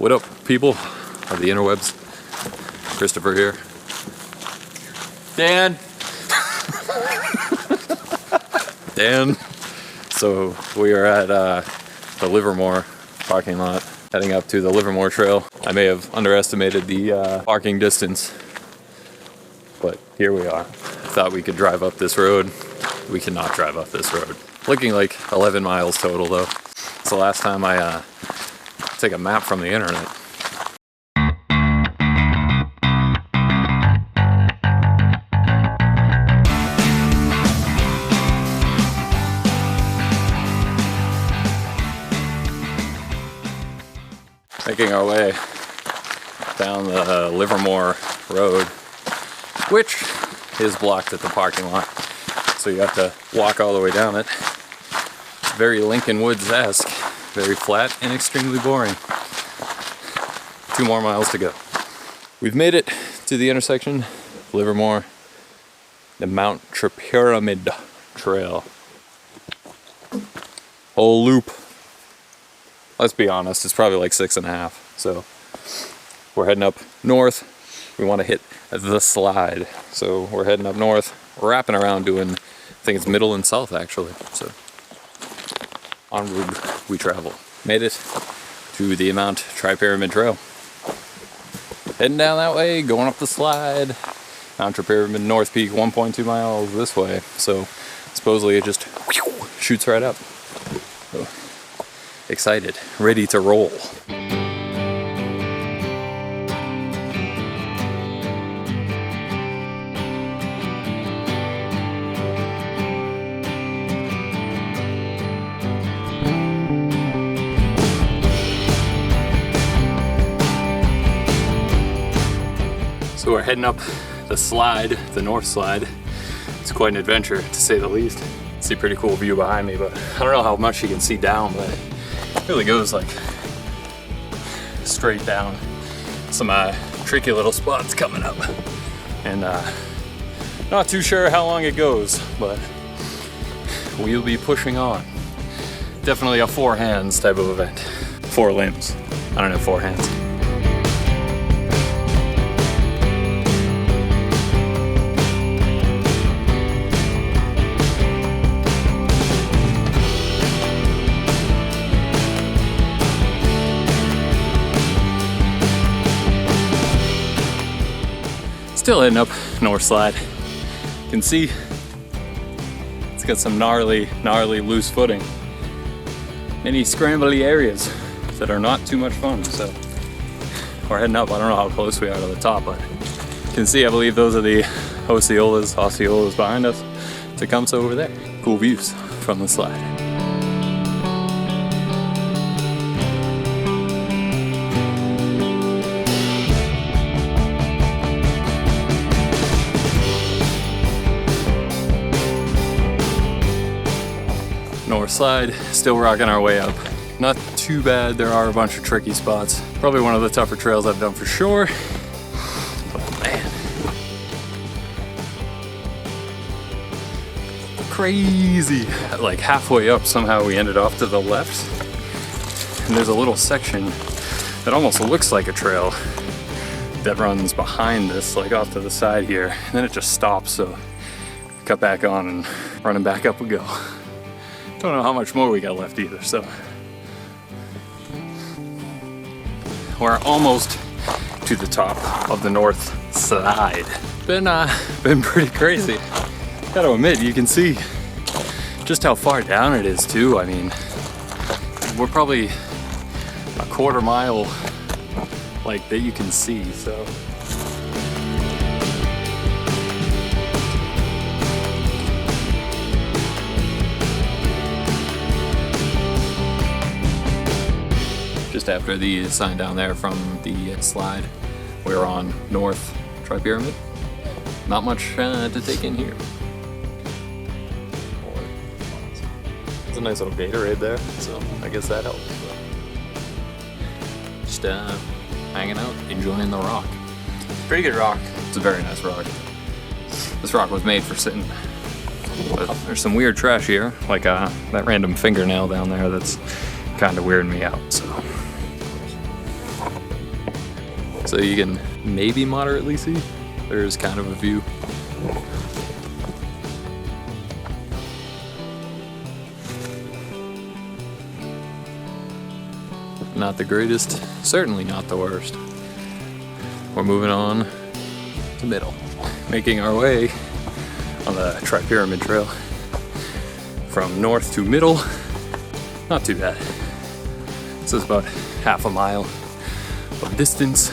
What up, people of the interwebs? Christopher here. Dan. Dan. So we are at the Livermore parking lot, heading up to the Livermore Trail. I may have underestimated the parking distance, but here we are. Thought we could drive up this road. We cannot drive up this road. Looking like 11 miles total though. It's the last time I take a map from the internet. Making our way down the Livermore Road, which is blocked at the parking lot. So you have to walk all the way down it. It's very Lincoln Woods-esque, very flat and extremely boring. 2 more miles to go. We've made it to the intersection, Livermore, the Mt Tripyramid Trail. Whole loop. Let's be honest, it's probably like 6.5. So we're heading up north. We want to hit the slide. So we're heading up north, wrapping around doing, I think it's middle and south actually. So onward we travel. Made it to the Mt Tripyramid Trail. Heading down that way, going up the slide. Mt Tripyramid North Peak, 1.2 miles this way. So supposedly it just shoots right up. So, excited, ready to roll. So we're heading up the slide, the north slide. It's quite an adventure to say the least. See a pretty cool view behind me, but I don't know how much you can see down, but it really goes like straight down. Some tricky little spots coming up. And not too sure how long it goes, but we'll be pushing on. Definitely a 4 hands type of event. 4 limbs. I don't have 4 hands. Still heading up north slide. You can see it's got some gnarly loose footing. Many scrambly areas that are not too much fun. So we're heading up. I don't know how close we are to the top, but you can see, I believe those are the Osceolas behind us. Tecumseh over there. Cool views from the slide. North slide, still rocking our way up. Not too bad, there are a bunch of tricky spots. Probably one of the tougher trails I've done for sure. But man. Crazy. Like halfway up, somehow we ended off to the left. And there's a little section that almost looks like a trail that runs behind this, like off to the side here. And then it just stops, so cut back on and running back up we go. Don't know how much more we got left either, so we're almost to the top of the north side. Been pretty crazy. Gotta admit, you can see just how far down it is too. I mean, we're probably a 1/4 mile like that you can see, so. Just after the sign down there from the slide, we're on North Tripyramid. Not much to take in here. It's a nice little Gatorade there, so I guess that helps. Just hanging out, enjoying the rock. Pretty good rock. It's a very nice rock. This rock was made for sitting. But there's some weird trash here, like that random fingernail down there that's kind of weirding me out, so. so you can maybe moderately see. There's kind of a view. Not the greatest, certainly not the worst. We're moving on to middle, making our way on the Tripyramid Trail from north to middle. Not too bad. This is about half a mile of distance.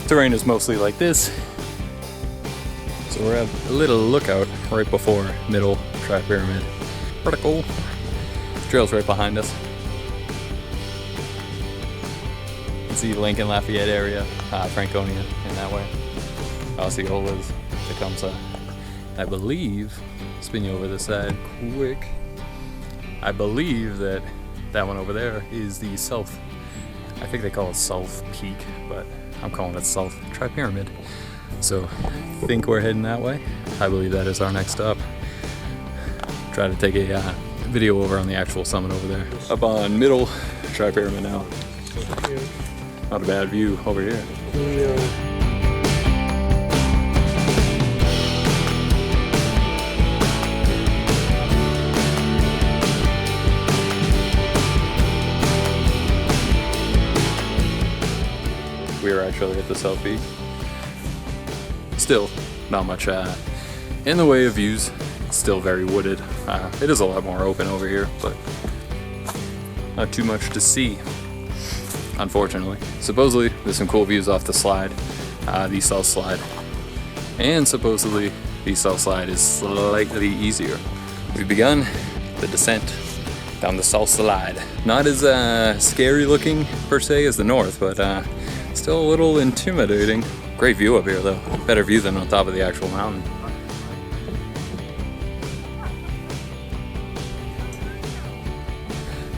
Terrain is mostly like this, so we're at a little lookout right before middle Tripyramid. Pretty cool. The trail's right behind us. You can see Lincoln, Lafayette area, Franconia in that way. Osceola's, Tecumseh. I believe, spin you over this side quick, I believe that one over there is the South, I think they call it South Peak, but I'm calling it South Tripyramid. So I think we're heading that way. I believe that is our next stop. Try to take a video over on the actual summit over there. Up on middle Tripyramid now. Not a bad view over here. We are actually at the South Peak. Still not much in the way of views. Still very wooded. It is a lot more open over here, but not too much to see, unfortunately. Supposedly there's some cool views off the slide, the south slide, and supposedly the south slide is slightly easier. We've begun the descent down the south slide. Not as scary looking per se as the north, but still a little intimidating. Great view up here though. Better view than on top of the actual mountain.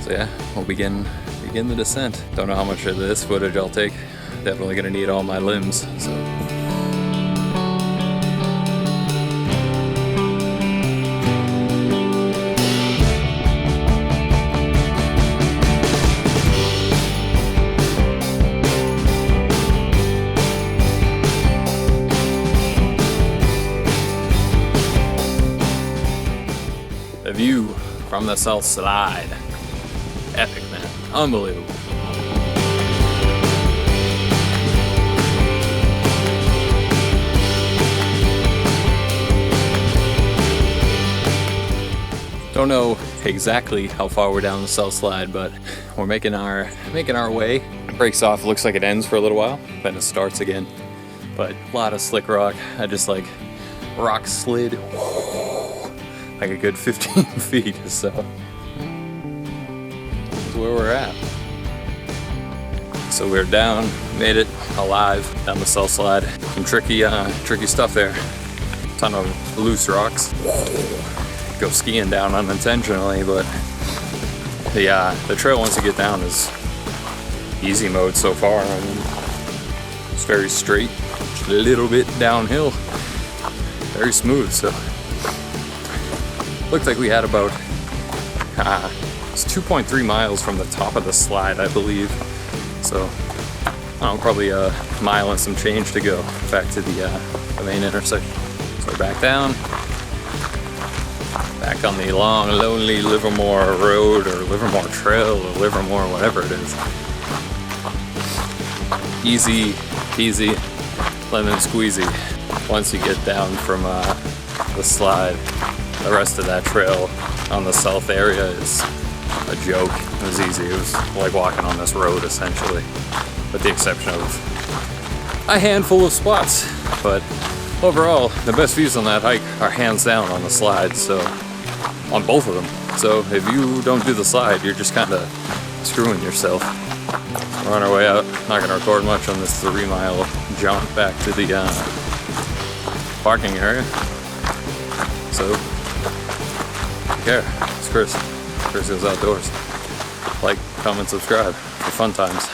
So yeah, we'll begin the descent. Don't know how much of this footage I'll take. Definitely gonna need all my limbs, so. The view from the south slide. Epic, man. Unbelievable. Don't know exactly how far we're down the south slide, but we're making our way. It breaks off, looks like it ends for a little while, then it starts again. But a lot of slick rock. I just like rock slid like a good 15 feet, so that's where we're at. So we're down, made it alive down the south slide. Some tricky stuff there. Ton of loose rocks. Go skiing down unintentionally, but the trail once you get down is easy mode so far. I mean, it's very straight, just a little bit downhill, very smooth. So looked like we had about it's 2.3 miles from the top of the slide, I believe. So I don't know, probably a mile and some change to go back to the main intersection. So we're back down. Back on the long, lonely Livermore Road, or Livermore Trail, or Livermore, whatever it is. Easy peasy, lemon squeezy. Once you get down from the slide, the rest of that trail on the south area is a joke. It was easy. It was like walking on this road, essentially, with the exception of a handful of spots. But overall, the best views on that hike are hands down on the slide, so on both of them. So if you don't do the slide, you're just kind of screwing yourself. We're on our way out. Not going to record much on this 3-mile jaunt back to the parking area. So, take care. It's Chris. Chris Goes Outdoors. Like, comment, subscribe for fun times.